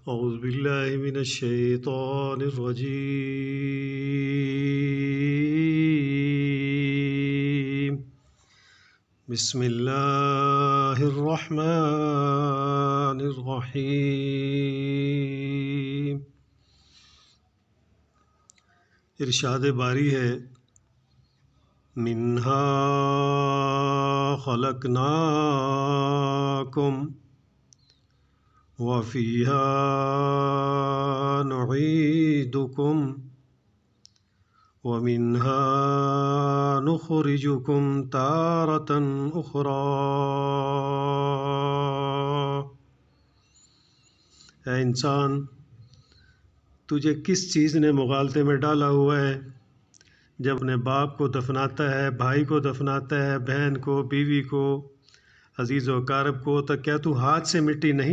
أعوذ بالله من الشيطان الرجيم. بسم الله الرحمن الرحیم. ارشاد باری ہے منہا خلقناکم وَفِيهَا نُعِيدُكُمْ وَمِنْهَا نُخْرِجُكُمْ تَارَةً أُخْرَى. اے انسان، تجھے کس چیز نے مغالطے میں ڈالا ہوا ہے؟ جب اپنے باپ کو دفناتا ہے، بھائی کو دفناتا ہے، بہن کو، بیوی کو، عزیز و اقارب کو، تو کیا تو ہاتھ سے مٹی نہیں